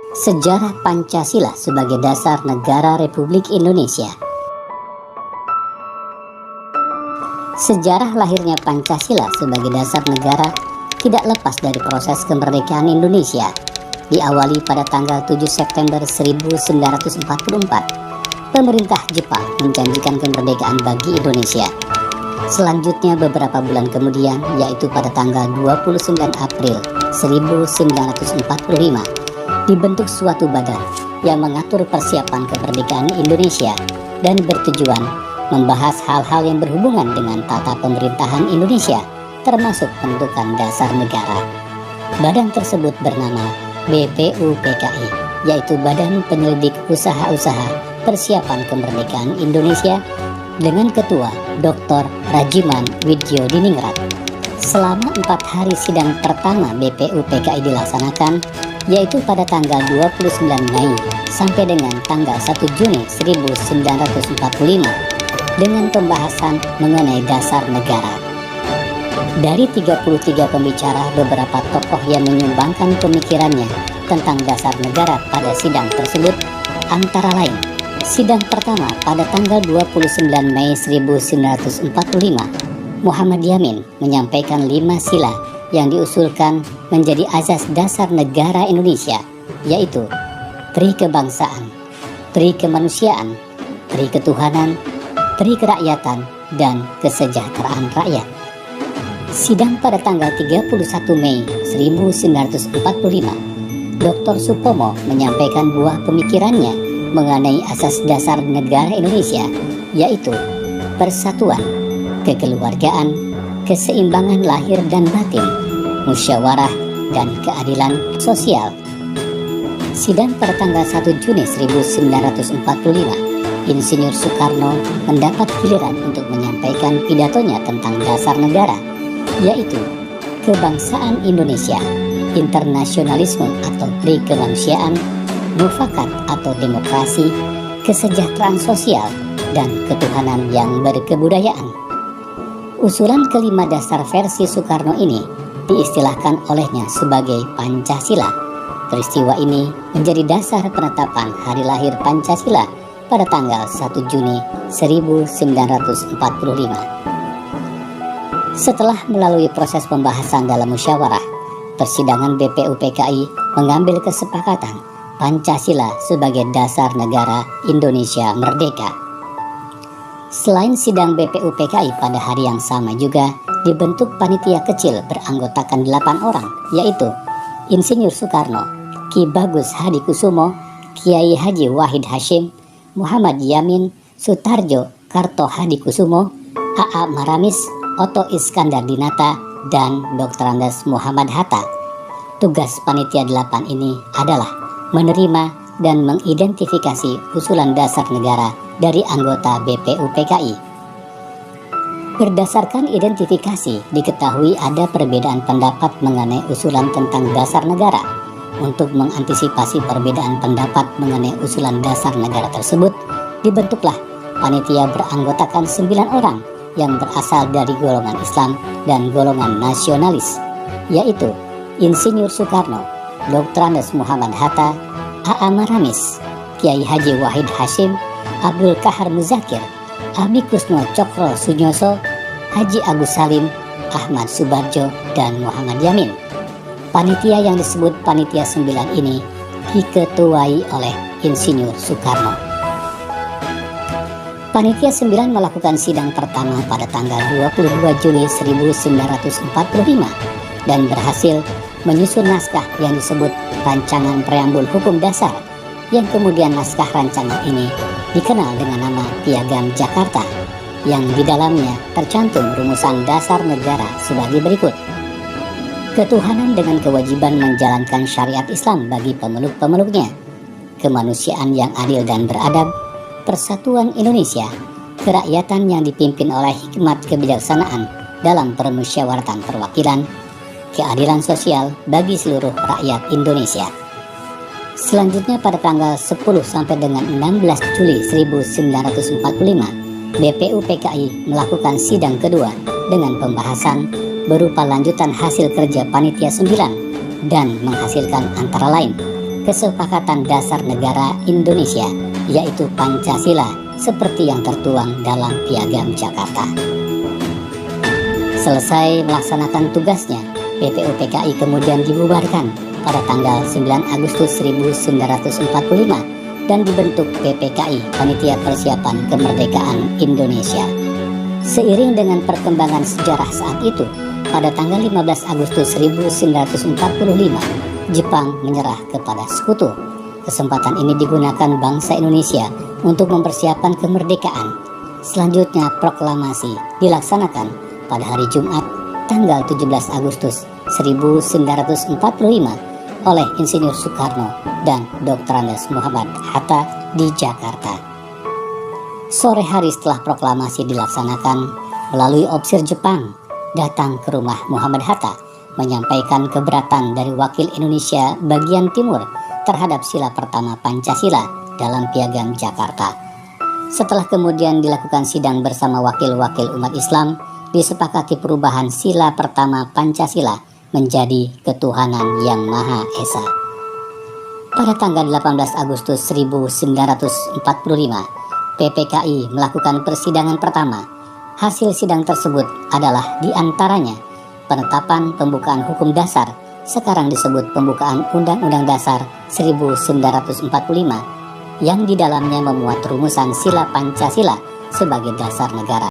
Sejarah Pancasila sebagai dasar negara Republik Indonesia. Sejarah lahirnya Pancasila sebagai dasar negara tidak lepas dari proses kemerdekaan Indonesia. Diawali pada tanggal 7 September 1944, pemerintah Jepang menjanjikan kemerdekaan bagi Indonesia. Selanjutnya beberapa bulan kemudian, yaitu pada tanggal 29 April 1945, dibentuk suatu badan yang mengatur persiapan kemerdekaan Indonesia dan bertujuan membahas hal-hal yang berhubungan dengan tata pemerintahan Indonesia, termasuk pembentukan dasar negara. Badan tersebut bernama BPUPKI, yaitu Badan Penyelidik Usaha-Usaha Persiapan Kemerdekaan Indonesia, dengan Ketua Dr. Rajiman Widyodiningrat. Selama 4 hari sidang pertama BPUPKI dilaksanakan, yaitu pada tanggal 29 Mei sampai dengan tanggal 1 Juni 1945, dengan pembahasan mengenai dasar negara. Dari 33 pembicara, beberapa tokoh yang menyumbangkan pemikirannya tentang dasar negara pada sidang tersebut antara lain: sidang pertama pada tanggal 29 Mei 1945, Muhammad Yamin menyampaikan 5 sila yang diusulkan menjadi asas dasar negara Indonesia, yaitu tri kebangsaan, tri kemanusiaan, tri ketuhanan, tri kerakyatan, dan kesejahteraan rakyat. Sidang pada tanggal 31 Mei 1945, Dr. Supomo menyampaikan buah pemikirannya mengenai asas dasar negara Indonesia, yaitu persatuan, kekeluargaan, keseimbangan lahir dan batin, musyawarah, dan keadilan sosial. Sidang pada tanggal 1 Juni 1945, Insinyur Soekarno mendapat giliran untuk menyampaikan pidatonya tentang dasar negara, yaitu kebangsaan Indonesia, internasionalisme atau pri kemanusiaan, mufakat atau demokrasi, kesejahteraan sosial, dan ketuhanan yang berkebudayaan. Usulan kelima dasar versi Soekarno ini diistilahkan olehnya sebagai Pancasila. Peristiwa ini menjadi dasar penetapan hari lahir Pancasila pada tanggal 1 Juni 1945. Setelah melalui proses pembahasan dalam musyawarah, persidangan BPUPKI mengambil kesepakatan Pancasila sebagai dasar negara Indonesia merdeka. Selain sidang BPUPKI, pada hari yang sama juga dibentuk panitia kecil beranggotakan 8 orang, yaitu Insinyur Soekarno, Ki Bagus Hadikusumo, Kiai Haji Wahid Hasyim, Muhammad Yamin, Sutarjo Karto Hadikusumo, A.A. Maramis, Oto Iskandar Dinata, dan Dr. Andes Muhammad Hatta. Tugas panitia 8 ini adalah menerima dan mengidentifikasi usulan dasar negara dari anggota BPUPKI. Berdasarkan identifikasi, diketahui ada perbedaan pendapat mengenai usulan tentang dasar negara. Untuk mengantisipasi perbedaan pendapat mengenai usulan dasar negara tersebut, dibentuklah panitia beranggotakan 9 orang yang berasal dari golongan Islam dan golongan nasionalis, yaitu Insinyur Soekarno, Dr. Andes Muhammad Hatta, A.A. Maramis, Kiai Haji Wahid Hasyim, Abdul Kahar Muzakir, Abi Kusno Cokro Sunyoso, Haji Agus Salim, Ahmad Subarjo, dan Muhammad Yamin. Panitia yang disebut Panitia 9 ini diketuai oleh Insinyur Soekarno. Panitia 9 melakukan sidang pertama pada tanggal 22 Juli 1945 dan berhasil menyusun naskah yang disebut Rancangan Preambul Hukum Dasar, yang kemudian naskah rancangan ini dikenal dengan nama Piagam Jakarta, yang di dalamnya tercantum rumusan dasar negara sebagai berikut: ketuhanan dengan kewajiban menjalankan syariat Islam bagi pemeluk-pemeluknya, kemanusiaan yang adil dan beradab, persatuan Indonesia, kerakyatan yang dipimpin oleh hikmat kebijaksanaan dalam permusyawaratan perwakilan, keadilan sosial bagi seluruh rakyat Indonesia. Selanjutnya pada tanggal 10 sampai dengan 16 Juli 1945, BPUPKI melakukan sidang kedua dengan pembahasan berupa lanjutan hasil kerja Panitia 9 dan menghasilkan antara lain kesepakatan dasar negara Indonesia, yaitu Pancasila seperti yang tertuang dalam Piagam Jakarta. Selesai melaksanakan tugasnya, PPOPKI kemudian dibubarkan pada tanggal 9 Agustus 1945 dan dibentuk PPKI, Panitia Persiapan Kemerdekaan Indonesia. Seiring dengan perkembangan sejarah saat itu, pada tanggal 15 Agustus 1945, Jepang menyerah kepada Sekutu. Kesempatan ini digunakan bangsa Indonesia untuk mempersiapkan kemerdekaan. Selanjutnya proklamasi dilaksanakan pada hari Jumat tanggal 17 Agustus 1945 oleh Insinyur Soekarno dan Dr. Andes Muhammad Hatta di Jakarta. Sore hari setelah proklamasi dilaksanakan, melalui opsir Jepang datang ke rumah Muhammad Hatta menyampaikan keberatan dari wakil Indonesia bagian timur terhadap sila pertama Pancasila dalam Piagam Jakarta. Setelah kemudian dilakukan sidang bersama wakil-wakil umat Islam, disepakati perubahan sila pertama Pancasila menjadi ketuhanan yang Maha Esa. Pada tanggal 18 Agustus 1945, PPKI melakukan persidangan pertama. Hasil sidang tersebut adalah diantaranya penetapan pembukaan hukum dasar, sekarang disebut pembukaan Undang-Undang Dasar 1945, yang di dalamnya memuat rumusan sila Pancasila sebagai dasar negara.